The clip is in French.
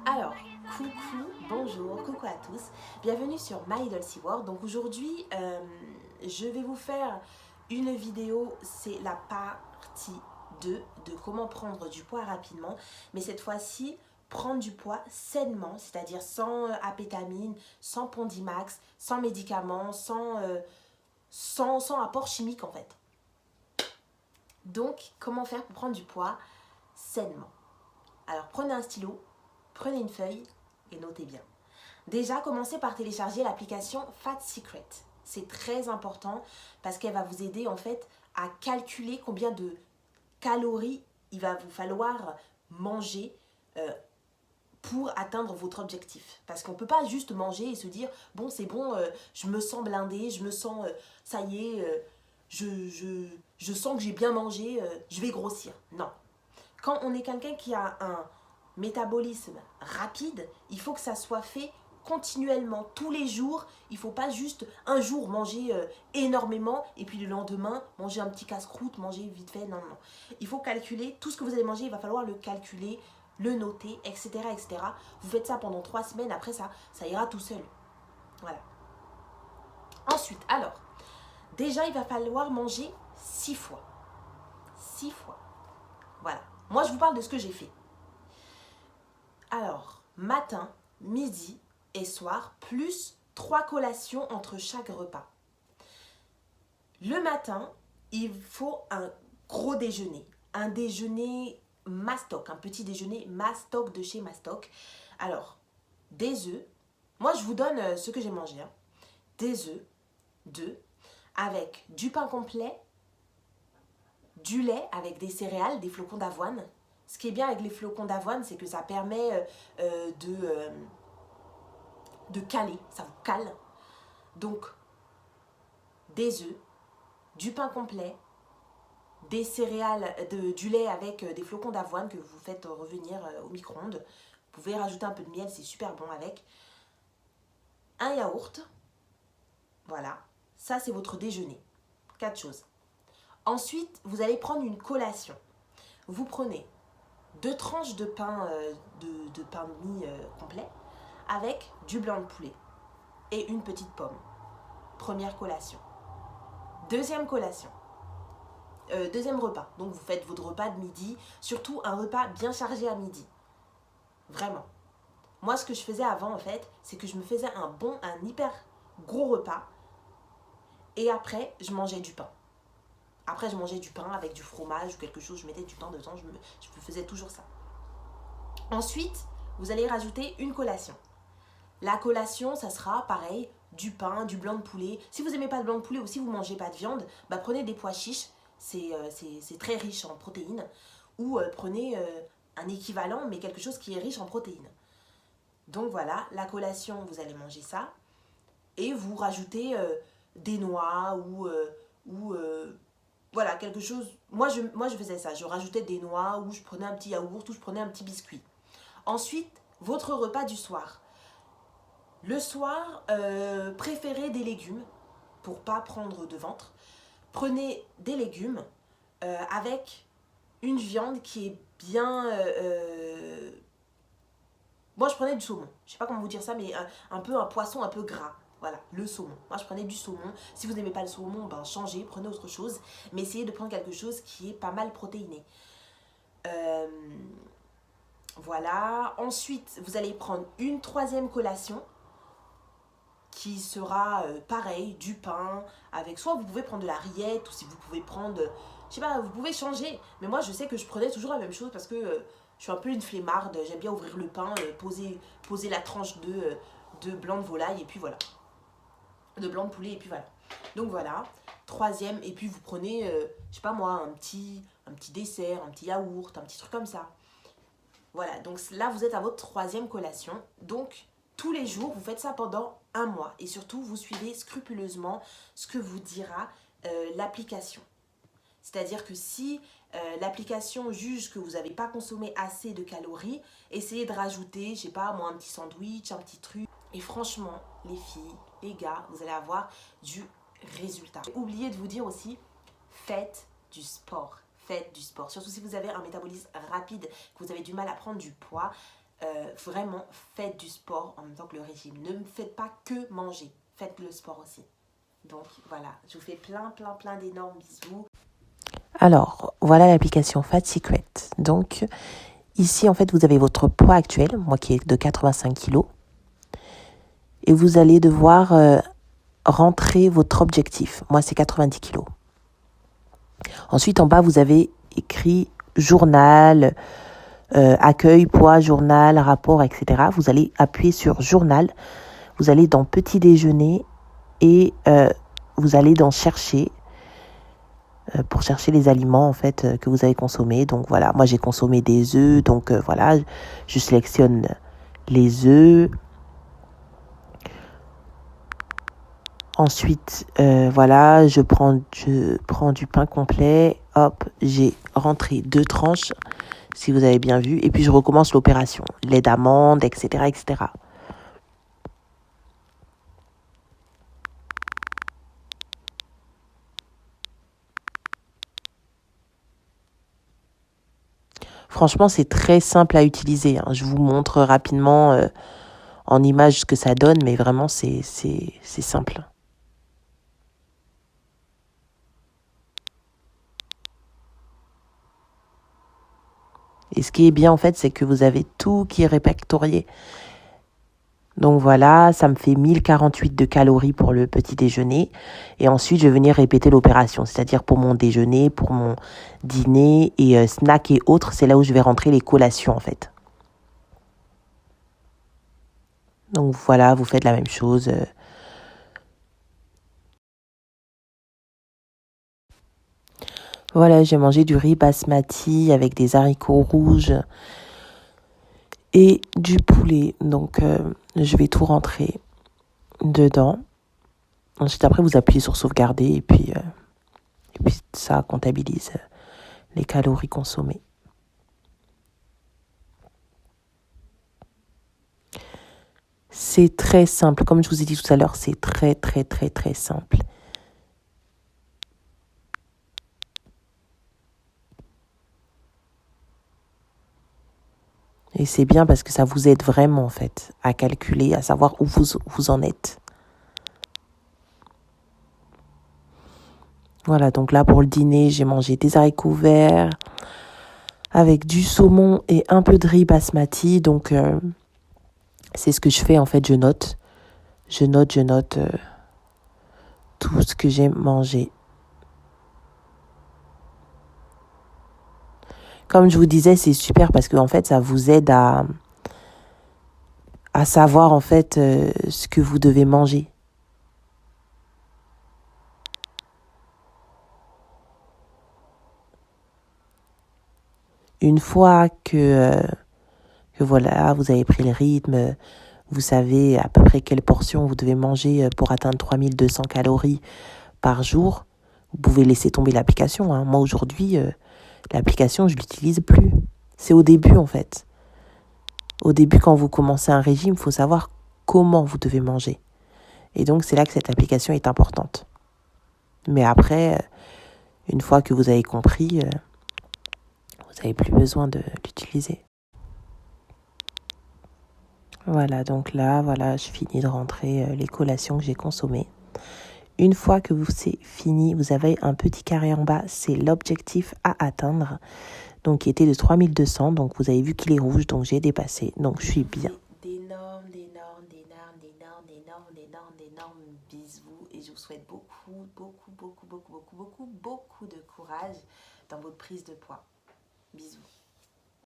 Alors, coucou, bonjour, coucou à tous, bienvenue sur My Dolce World. Donc aujourd'hui, je vais vous faire une vidéo, c'est la partie 2 de comment prendre du poids rapidement. Mais cette fois-ci, prendre du poids sainement, c'est-à-dire sans apétamine, sans Pondimax, sans médicaments, sans apport chimique en fait. Donc, comment faire pour prendre du poids sainement? Alors, prenez un stylo, prenez une feuille et notez bien. Déjà, commencez par télécharger l'application Fat Secret. C'est très important parce qu'elle va vous aider en fait à calculer combien de calories il va vous falloir manger pour atteindre votre objectif. Parce qu'on ne peut pas juste manger et se dire « bon, c'est bon, je me sens blindée, je me sens, ça y est, je sens que j'ai bien mangé, je vais grossir. » Non. Quand on est quelqu'un qui a un métabolisme rapide, il faut que ça soit fait continuellement, tous les jours. Il ne faut pas juste un jour manger énormément et puis le lendemain manger un petit casse-croûte, manger vite fait. Non, non. Il faut calculer tout ce que vous allez manger, il va falloir le calculer, le noter, etc. etc. Vous faites ça pendant 3 semaines, après ça ira tout seul. Voilà. Ensuite, alors, déjà il va falloir manger 6 fois. 6 fois. Voilà. Moi, je vous parle de ce que j'ai fait. Alors, matin, midi et soir, plus 3 collations entre chaque repas. Le matin, il faut un gros déjeuner. Un déjeuner Mastoc, un petit déjeuner Mastoc de chez Mastoc. Alors, des œufs. Moi, je vous donne ce que j'ai mangé. Hein. Des œufs, 2, avec du pain complet, du lait avec des céréales, des flocons d'avoine. Ce qui est bien avec les flocons d'avoine, c'est que ça permet de caler, ça vous cale. Donc, des œufs, du pain complet, des céréales, du lait avec des flocons d'avoine que vous faites revenir au micro-ondes. Vous pouvez rajouter un peu de miel, c'est super bon avec. Un yaourt, voilà, ça c'est votre déjeuner. 4 choses. Ensuite, vous allez prendre une collation. Vous prenez 2 tranches de pain de pain de mie complet avec du blanc de poulet et une petite pomme. Première collation. Deuxième collation. Deuxième repas. Donc vous faites votre repas de midi, surtout un repas bien chargé à midi. Vraiment. Moi, ce que je faisais avant, en fait, c'est que je me faisais un hyper gros repas et après, je mangeais du pain. Après, je mangeais du pain avec du fromage ou quelque chose, je mettais du pain dedans, je me faisais toujours ça. Ensuite, vous allez rajouter une collation. La collation, ça sera pareil, du pain, du blanc de poulet. Si vous n'aimez pas le blanc de poulet ou si vous ne mangez pas de viande, bah prenez des pois chiches, c'est très riche en protéines. Ou prenez un équivalent, mais quelque chose qui est riche en protéines. Donc voilà, la collation, vous allez manger ça. Et vous rajoutez des noix ou voilà, quelque chose. Moi, je faisais ça. Je rajoutais des noix ou je prenais un petit yaourt ou je prenais un petit biscuit. Ensuite, votre repas du soir. Le soir, préférez des légumes pour ne pas prendre de ventre. Prenez des légumes avec une viande qui est bien... Moi, je prenais du saumon. Je ne sais pas comment vous dire ça, mais un poisson un peu gras. Voilà, le saumon. Moi, je prenais du saumon. Si vous n'aimez pas le saumon, ben changez, prenez autre chose. Mais essayez de prendre quelque chose qui est pas mal protéiné. Voilà. Ensuite, vous allez prendre une 3e collation qui sera pareil, du pain, avec soit vous pouvez prendre de la rillette, ou si vous pouvez prendre, je sais pas, vous pouvez changer. Mais moi, je sais que je prenais toujours la même chose parce que je suis un peu une flemmarde, j'aime bien ouvrir le pain, poser la tranche de blanc de volaille, et puis voilà. De blanc de poulet, et puis voilà. Donc voilà, 3e, et puis vous prenez, je sais pas moi, un petit dessert, un petit yaourt, un petit truc comme ça. Voilà, donc là, vous êtes à votre 3e collation. Donc, tous les jours, vous faites ça pendant 1 mois. Et surtout, vous suivez scrupuleusement ce que vous dira l'application. C'est-à-dire que si l'application juge que vous n'avez pas consommé assez de calories, essayez de rajouter, je sais pas, moi, un petit sandwich, un petit truc. Et franchement, les filles, les gars, vous allez avoir du résultat. Oubliez de vous dire aussi, faites du sport. Faites du sport. Surtout si vous avez un métabolisme rapide, que vous avez du mal à prendre du poids, vraiment, faites du sport en même temps que le régime. Ne faites pas que manger. Faites le sport aussi. Donc voilà, je vous fais plein d'énormes bisous. Alors, voilà l'application Fat Secret. Donc, ici, en fait, vous avez votre poids actuel, moi qui est de 85 kilos. Et vous allez devoir rentrer votre objectif. Moi, c'est 90 kilos. Ensuite, en bas, vous avez écrit journal, accueil, poids, journal, rapport, etc. Vous allez appuyer sur journal. Vous allez dans petit déjeuner et vous allez dans chercher pour chercher les aliments en fait que vous avez consommés. Donc voilà, moi j'ai consommé des œufs, donc voilà, je sélectionne les œufs. Ensuite, voilà, je prends du pain complet. Hop, j'ai rentré 2 tranches, si vous avez bien vu. Et puis je recommence l'opération. Lait d'amande, etc., etc. Franchement, c'est très simple à utiliser, hein. Je vous montre rapidement en image ce que ça donne, mais vraiment, c'est simple. Et ce qui est bien, en fait, c'est que vous avez tout qui est répertorié. Donc voilà, ça me fait 1048 de calories pour le petit déjeuner. Et ensuite, je vais venir répéter l'opération, c'est-à-dire pour mon déjeuner, pour mon dîner et snack et autres. C'est là où je vais rentrer les collations, en fait. Donc voilà, vous faites la même chose. Voilà, j'ai mangé du riz basmati avec des haricots rouges et du poulet. Donc, je vais tout rentrer dedans. Ensuite, après, vous appuyez sur sauvegarder et puis ça comptabilise les calories consommées. C'est très simple. Comme je vous ai dit tout à l'heure, c'est très simple. Et c'est bien parce que ça vous aide vraiment, en fait, à calculer, à savoir où vous en êtes. Voilà, donc là, pour le dîner, j'ai mangé des haricots verts avec du saumon et un peu de riz basmati. Donc, c'est ce que je fais, en fait, je note. Je note tout ce que j'ai mangé. Comme je vous disais, c'est super parce que, en fait, ça vous aide à savoir, en fait, ce que vous devez manger. Une fois que voilà, vous avez pris le rythme, vous savez à peu près quelle portion vous devez manger pour atteindre 3200 calories par jour, vous pouvez laisser tomber l'application, hein. Moi, aujourd'hui, l'application, je l'utilise plus. C'est au début, en fait. Au début, quand vous commencez un régime, il faut savoir comment vous devez manger. Et donc, c'est là que cette application est importante. Mais après, une fois que vous avez compris, vous n'avez plus besoin de l'utiliser. Voilà, donc là, voilà, je finis de rentrer les collations que j'ai consommées. Une fois que c'est fini, vous avez un petit carré en bas, c'est l'objectif à atteindre. Donc, qui était de 3200. Donc, vous avez vu qu'il est rouge, donc j'ai dépassé. Donc, je suis bien. D'énormes bisous. Et je vous souhaite beaucoup de courage dans votre prise de poids. Bisous.